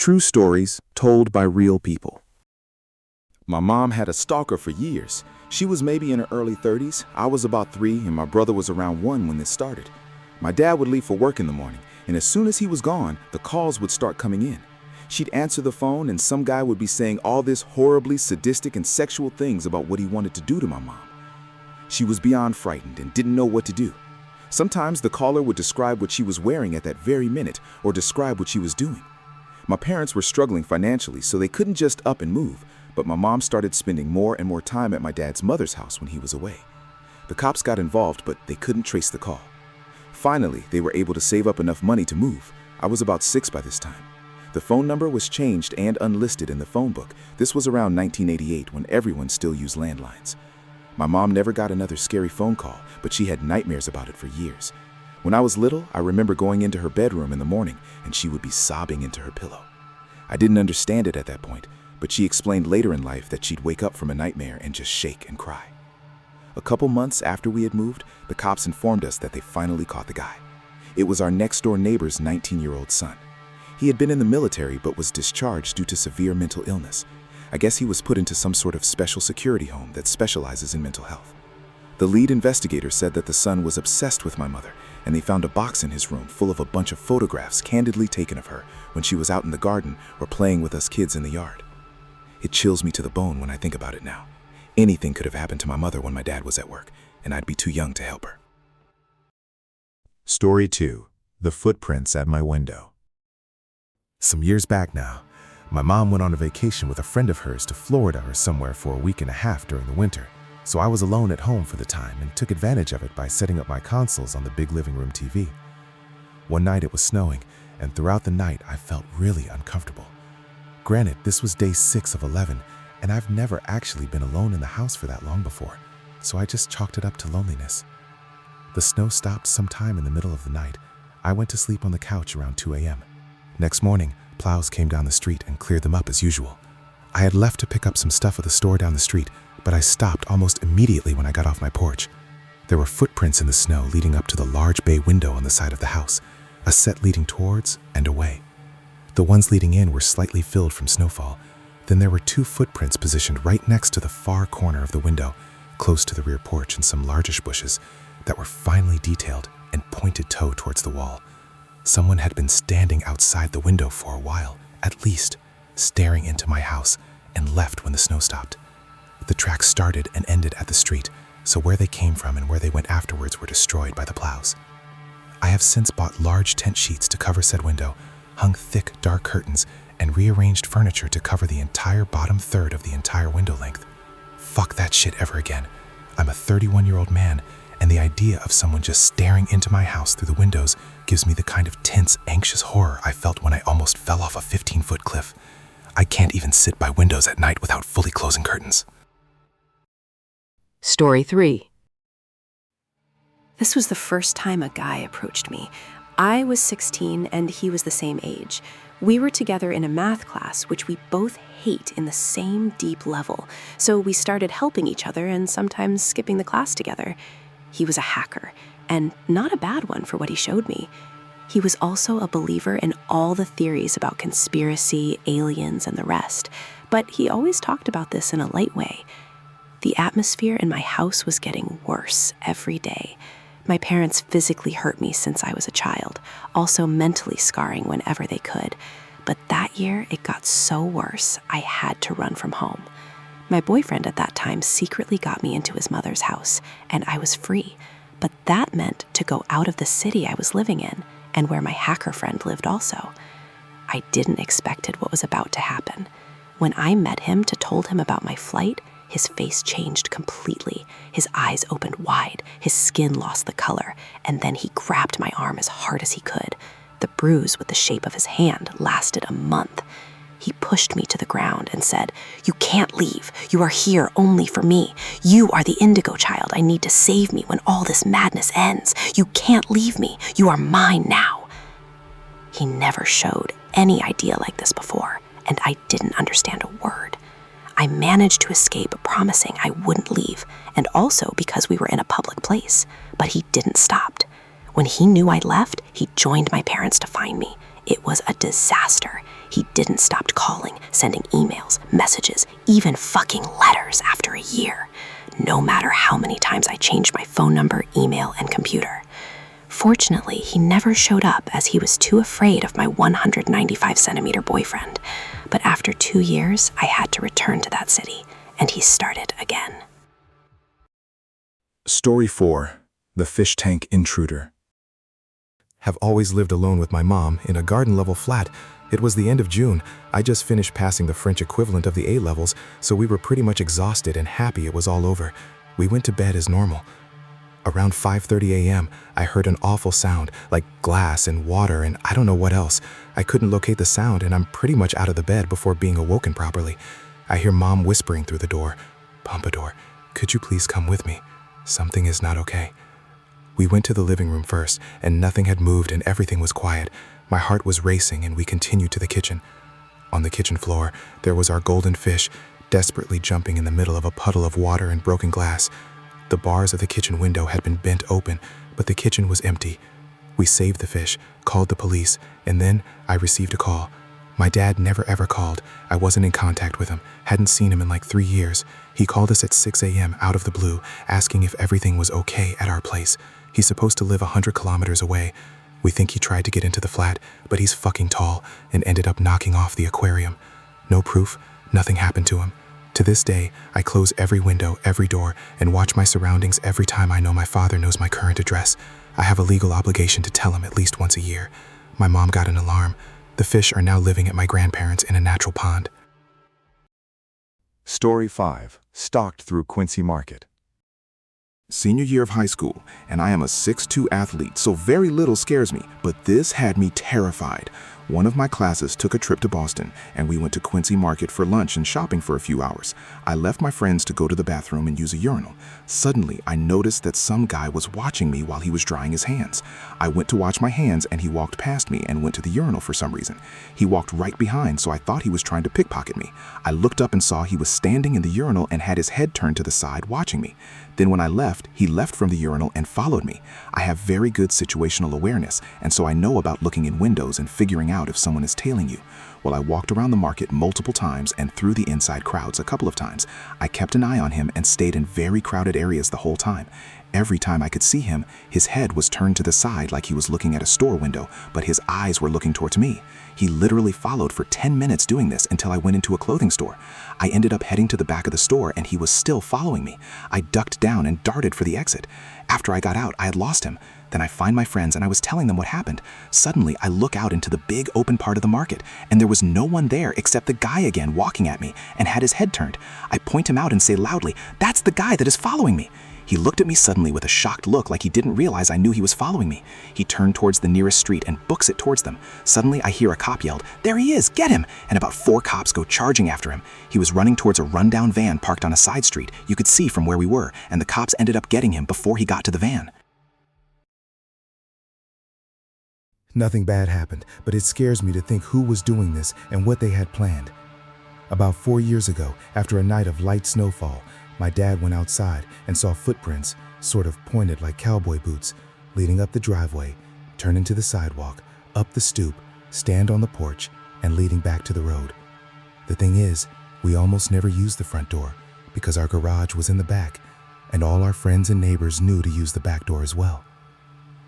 True stories told by real people. My mom had a stalker for years. She was maybe in her early 30s. I was about 3 and my brother was around 1 when this started. My dad would leave for work in the morning, and as soon as he was gone, the calls would start coming in. She'd answer the phone and some guy would be saying all this horribly sadistic and sexual things about what he wanted to do to my mom. She was beyond frightened and didn't know what to do. Sometimes the caller would describe what she was wearing at that very minute or describe what she was doing. My parents were struggling financially, so they couldn't just up and move, but my mom started spending more and more time at my dad's mother's house when he was away. The cops got involved, but they couldn't trace the call. Finally, they were able to save up enough money to move. I was about 6 by this time. The phone number was changed and unlisted in the phone book. This was around 1988 when everyone still used landlines. My mom never got another scary phone call, but she had nightmares about it for years. When I was little, I remember going into her bedroom in the morning and she would be sobbing into her pillow. I didn't understand it at that point, but she explained later in life that she'd wake up from a nightmare and just shake and cry. A couple months after we had moved, the cops informed us that they finally caught the guy. It was our next-door neighbor's 19-year-old son. He had been in the military but was discharged due to severe mental illness. I guess he was put into some sort of special security home that specializes in mental health. The lead investigator said that the son was obsessed with my mother, and they found a box in his room full of a bunch of photographs candidly taken of her when she was out in the garden or playing with us kids in the yard. It chills me to the bone when I think about it now. Anything could have happened to my mother when my dad was at work, and I'd be too young to help her. Story 2. The Footprints at My Window. Some years back now, my mom went on a vacation with a friend of hers to Florida or somewhere for a week and a half during the winter. So I was alone at home for the time and took advantage of it by setting up my consoles on the big living room TV. One night it was snowing, and throughout the night I felt really uncomfortable. Granted, this was day 6 of 11, and I've never actually been alone in the house for that long before, so I just chalked it up to loneliness. The snow stopped sometime in the middle of the night. I went to sleep on the couch around 2 a.m. Next morning, plows came down the street and cleared them up as usual. I had left to pick up some stuff at the store down the street, but I stopped almost immediately when I got off my porch. There were footprints in the snow leading up to the large bay window on the side of the house, a set leading towards and away. The ones leading in were slightly filled from snowfall. Then there were 2 footprints positioned right next to the far corner of the window, close to the rear porch and some largish bushes that were finely detailed and pointed toe towards the wall. Someone had been standing outside the window for a while, at least, staring into my house, and left when the snow stopped. The tracks started and ended at the street, so where they came from and where they went afterwards were destroyed by the plows. I have since bought large tent sheets to cover said window, hung thick, dark curtains, and rearranged furniture to cover the entire bottom third of the entire window length. Fuck that shit ever again. I'm a 31-year-old man, and the idea of someone just staring into my house through the windows gives me the kind of tense, anxious horror I felt when I almost fell off a 15-foot cliff. I can't even sit by windows at night without fully closing curtains. Story 3. This was the first time a guy approached me. I was 16 and he was the same age. We were together in a math class, which we both hate in the same deep level, so we started helping each other and sometimes skipping the class together. He was a hacker, and not a bad one for what he showed me. He was also a believer in all the theories about conspiracy, aliens, and the rest, but he always talked about this in a light way. The atmosphere in my house was getting worse every day. My parents physically hurt me since I was a child, also mentally scarring whenever they could. But that year, it got so worse, I had to run from home. My boyfriend at that time secretly got me into his mother's house, and I was free. But that meant to go out of the city I was living in, and where my hacker friend lived also. I didn't expect what was about to happen. When I met him to told him about my flight, his face changed completely. His eyes opened wide, his skin lost the color, and then he grabbed my arm as hard as he could. The bruise with the shape of his hand lasted a month. He pushed me to the ground and said, "You can't leave. You are here only for me. You are the Indigo child I need to save me when all this madness ends. You can't leave me. You are mine now." He never showed any idea like this before, and I didn't understand a word. I managed to escape, promising I wouldn't leave, and also because we were in a public place, but he didn't stop. When he knew I left, he joined my parents to find me. It was a disaster. He didn't stop calling, sending emails, messages, even fucking letters after a year, no matter how many times I changed my phone number, email, and computer. Fortunately, he never showed up as he was too afraid of my 195-centimeter boyfriend. But after 2 years, I had to return to that city, and he started again. Story 4. The Fish Tank Intruder. Have always lived alone with my mom in a garden-level flat. It was the end of June. I just finished passing the French equivalent of the A-levels, so we were pretty much exhausted and happy it was all over. We went to bed as normal. Around 5:30 a.m., I heard an awful sound, like glass and water and I don't know what else. I couldn't locate the sound and I'm pretty much out of the bed before being awoken properly. I hear Mom whispering through the door, "Pompadour, could you please come with me? Something is not okay." We went to the living room first, and nothing had moved and everything was quiet. My heart was racing and we continued to the kitchen. On the kitchen floor, there was our golden fish, desperately jumping in the middle of a puddle of water and broken glass. The bars of the kitchen window had been bent open, but the kitchen was empty. We saved the fish, called the police, and then I received a call. My dad never ever called. I wasn't in contact with him, hadn't seen him in like 3 years. He called us at 6 a.m. out of the blue, asking if everything was okay at our place. He's supposed to live 100 kilometers away. We think he tried to get into the flat, but he's fucking tall and ended up knocking off the aquarium. No proof, nothing happened to him. To this day, I close every window, every door, and watch my surroundings every time I know my father knows my current address. I have a legal obligation to tell him at least once a year. My mom got an alarm. The fish are now living at my grandparents' in a natural pond. Story 5. Stalked through Quincy Market. Senior year of high school, and I am a 6'2" athlete, so very little scares me, but this had me terrified. One of my classes took a trip to Boston, and we went to Quincy Market for lunch and shopping for a few hours. I left my friends to go to the bathroom and use a urinal. Suddenly, I noticed that some guy was watching me while he was drying his hands. I went to wash my hands, and he walked past me and went to the urinal for some reason. He walked right behind, so I thought he was trying to pickpocket me. I looked up and saw he was standing in the urinal and had his head turned to the side watching me. Then when I left, he left from the urinal and followed me. I have very good situational awareness, and so I know about looking in windows and figuring out if someone is tailing you. Well, I walked around the market multiple times and through the inside crowds a couple of times. I kept an eye on him and stayed in very crowded areas the whole time. Every time I could see him, his head was turned to the side like he was looking at a store window, but his eyes were looking towards me. He literally followed for 10 minutes doing this until I went into a clothing store. I ended up heading to the back of the store and he was still following me. I ducked down and darted for the exit. After I got out, I had lost him. Then I find my friends and I was telling them what happened. Suddenly, I look out into the big open part of the market and there was no one there except the guy again walking at me and had his head turned. I point him out and say loudly, "That's the guy that is following me." He looked at me suddenly with a shocked look like he didn't realize I knew he was following me. He turned towards the nearest street and books it towards them. Suddenly, I hear a cop yelled, "There he is, get him!" And about 4 cops go charging after him. He was running towards a rundown van parked on a side street. You could see from where we were, and the cops ended up getting him before he got to the van. Nothing bad happened, but it scares me to think who was doing this and what they had planned. About 4 years ago, after a night of light snowfall, my dad went outside and saw footprints, sort of pointed like cowboy boots, leading up the driveway, turn into the sidewalk, up the stoop, stand on the porch, and leading back to the road. The thing is, we almost never used the front door because our garage was in the back, and all our friends and neighbors knew to use the back door as well.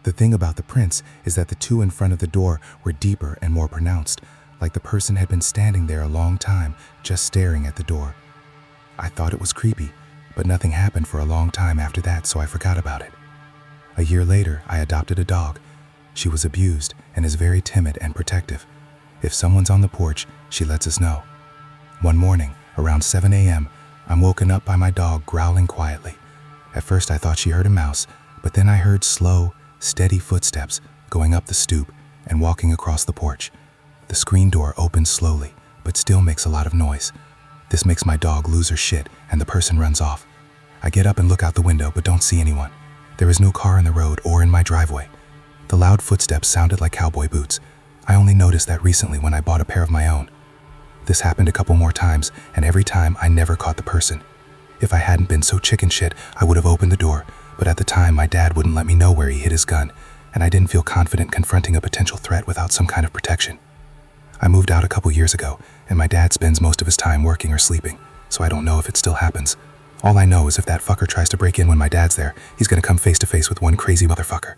The thing about the prints is that the two in front of the door were deeper and more pronounced, like the person had been standing there a long time, just staring at the door. I thought it was creepy, but nothing happened for a long time after that, so I forgot about it. A year later, I adopted a dog. She was abused and is very timid and protective. If someone's on the porch, she lets us know. One morning, around 7 a.m., I'm woken up by my dog growling quietly. At first, I thought she heard a mouse, but then I heard slow, steady footsteps going up the stoop and walking across the porch. The screen door opens slowly, but still makes a lot of noise. This makes my dog lose her shit and the person runs off. I get up and look out the window but don't see anyone. There is no car in the road or in my driveway. The loud footsteps sounded like cowboy boots. I only noticed that recently when I bought a pair of my own. This happened a couple more times, and every time I never caught the person. If I hadn't been so chicken shit, I would have opened the door, but at the time my dad wouldn't let me know where he hid his gun, and I didn't feel confident confronting a potential threat without some kind of protection. I moved out a couple years ago, and my dad spends most of his time working or sleeping, so I don't know if it still happens. All I know is if that fucker tries to break in when my dad's there, he's gonna come face to face with one crazy motherfucker.